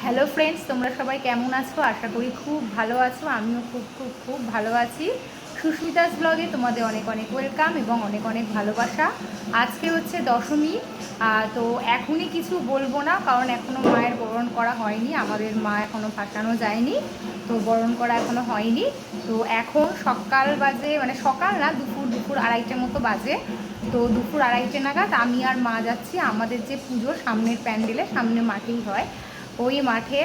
Hello friends, তোমরা সবাই কেমন আছো? আশা করি খুব ভালো আছো। আমিও খুব খুব খুব ভালো আছি। সুস্মিতাস ব্লগে তোমাদের অনেক অনেক ওয়েলকাম এবং অনেক অনেক ভালোবাসা। আজকে হচ্ছে দশমী। তো এখনই কিছু বলবো না, কারণ এখনও মায়ের বরণ করা হয়নি। আমাদের মা এখনও ভাসানো যায়নি, তো বরণ করা এখনও হয়নি। তো এখন সকাল বাজে, মানে সকাল না, দুপুর আড়াইটে মতো বাজে। তো দুপুর আড়াইটে নাগাদ আমি আর মা যাচ্ছি আমাদের যে পুজো সামনের প্যান্ডেলে, সামনে মাঠেই হয়, ওই মাঠে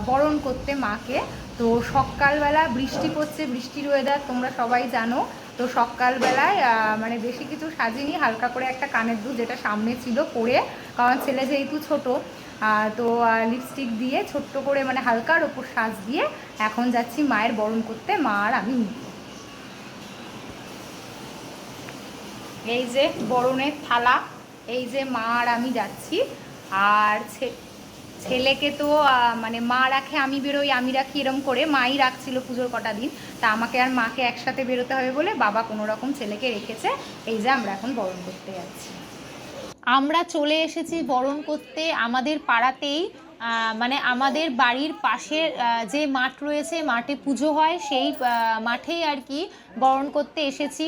বরণ করতে মাকে। তো সকালবেলা বৃষ্টি পড়ছে, বৃষ্টির ওয়েদার তোমরা সবাই জানো। তো সকালবেলায় মানে বেশি কিছু সাজিনি, হালকা করে একটা কানের দুল যেটা সামনে ছিল পরে, কারণ ছেলে যেহেতু ছোটো, তো লিপস্টিক দিয়ে ছোট্ট করে মানে হালকার ওপর সাজ দিয়ে এখন যাচ্ছি মায়ের বরণ করতে, মা আর আমি। এই যে বরণের থালা, এই যে মা আর আমি যাচ্ছি। আর ছেলেকে তো মানে মা রাখে, আমি বেরোই, আমি রাখি, এরম করে মাই রাখছিল পুজোর কটা দিন। তা আমাকে আর মাকে একসাথে বেরোতে হবে বলে বাবা কোনো রকম ছেলেকে রেখেছে। এই যে আমরা এখন বরণ করতে যাচ্ছি। আমরা চলে এসেছি বরণ করতে আমাদের পাড়াতেই, মানে আমাদের বাড়ির পাশের যে মাঠ রয়েছে, মাঠে পুজো হয়, সেই মাঠেই আর কি বরণ করতে এসেছি।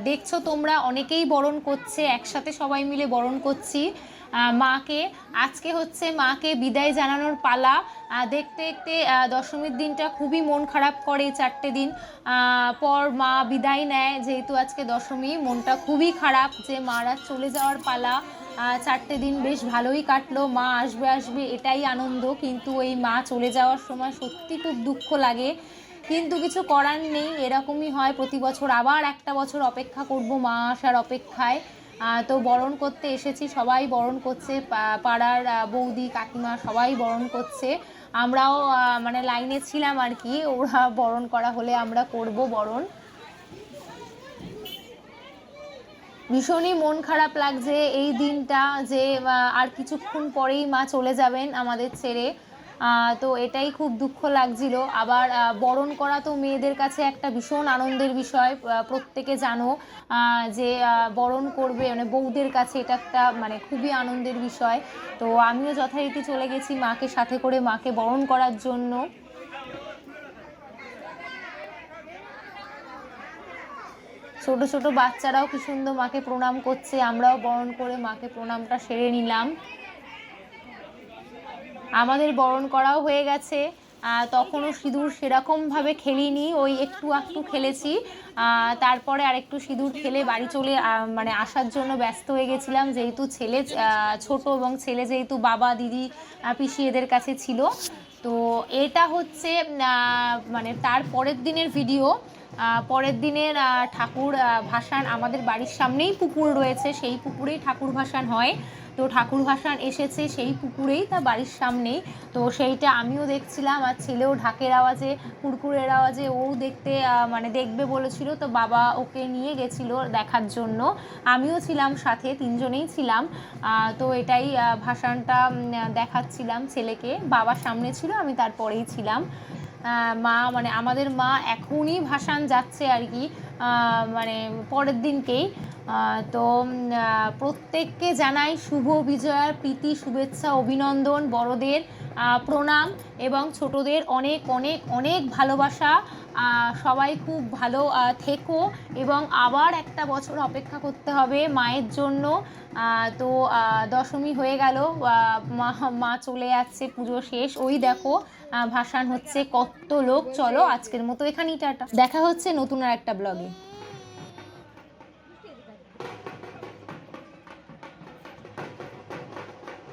দেখছো তোমরা অনেকেই বরণ করছে, একসাথে সবাই মিলে বরণ করছি মাকে। আজকে হচ্ছে মাকে বিদায় জানানোর পালা। দেখতে দেখতে দশমীর দিনটা খুবই মন খারাপ করে, 4টে দিন পর মা বিদায় নেয়। যেহেতু আজকে দশমী, মনটা খুবই খারাপ যে মারা চলে যাওয়ার পালা। 4টে দিন বেশ ভালোই কাটলো, মা আসবে আসবে এটাই আনন্দ, কিন্তু এই মা চলে যাওয়ার সময় সত্যি খুব দুঃখ লাগে। কিন্তু কিছু করার নেই, এরকমই হয় প্রতি বছর। আবার একটা বছর অপেক্ষা করব মা আসার অপেক্ষায়। তো বরণ করতে এসেছি, সবাই বরণ করছে, পাড়ার বৌদি কাকিমা সবাই বরণ করছে। আমরাও মানে লাইনে ছিলাম আর কি, ওরা বরণ করা হলে আমরা করব বরণ। ভীষণই মন খারাপ লাগছে এই দিনটা, যে আর কিছুক্ষণ পরেই মা চলে যাবেন আমাদের ছেড়ে। তো এটাই খুব দুঃখ লাগছিল। আবার বরণ করা তো মেয়েদের কাছে একটা ভীষণ আনন্দের বিষয়, প্রত্যেকে জানো যে বরণ করবে, মানে বউদের কাছে এটা একটা মানে খুবই আনন্দের বিষয়। তো আমিও যথারীতি চলে গেছি মাকে সাথে করে, মাকে বরণ করার জন্য। ছোট ছোট বাচ্চারাও কি সুন্দর মাকে প্রণাম করছে, আমরাও বরণ করে মাকে প্রণামটা সেরে নিলাম। আমাদের বরণ করাও হয়ে গেছে। তখনও সিঁদুর সেরকমভাবে খেলিনি, ওই একটু একটু খেলেছি। তারপরে আর একটু সিঁদুর খেলে বাড়ি চলে মানে আসার জন্য ব্যস্ত হয়ে গেছিলাম, যেহেতু ছেলে ছোট এবং ছেলে যেহেতু বাবা দিদি পিসি এদের কাছে ছিল। তো এটা হচ্ছে মানে তার পরের দিনের ভিডিও। পরের দিনের ঠাকুর ভাসান আমাদের বাড়ির সামনেই পুকুর রয়েছে, সেই পুকুরেই ঠাকুর ভাসান হয়। তো ঠাকুর ভাসান এসেছে সেই পুকুরেই, তা বাড়ির সামনেই। তো সেইটা আমিও দেখছিলাম, আর ছেলেও ঢাকের আওয়াজে, কুরকুরের আওয়াজে ও দেখতে মানে দেখবে বলেছিল, তো বাবা ওকে নিয়ে গেছিল দেখার জন্য। আমিও ছিলাম সাথে, তিনজনেই ছিলাম। তো এটাই ভাসানটা দেখাচ্ছিলাম ছেলেকে, বাবার সামনে ছিল, আমি তারপরেই ছিলাম। মা মানে আমাদের মা এখনই ভাসান যাচ্ছে আর কি, মানে পরের দিনকেই। তো প্রত্যেককে জানাই শুভ বিজয়ার প্রীতি শুভেচ্ছা অভিনন্দন, বড়দের প্রণাম এবং ছোটদের অনেক অনেক অনেক ভালোবাসা। সবাই খুব ভালো থেকো, এবং আবার একটা বছর অপেক্ষা করতে হবে মায়ের জন্য। তো দশমী হয়ে গেল, মা চলে যাচ্ছে, পুজো শেষ, ওই দেখো ভাসান হচ্ছে, কত লোক। চলো আজকের মতো এখানেই টাটা, দেখা হচ্ছে নতুন আর একটা ব্লগে।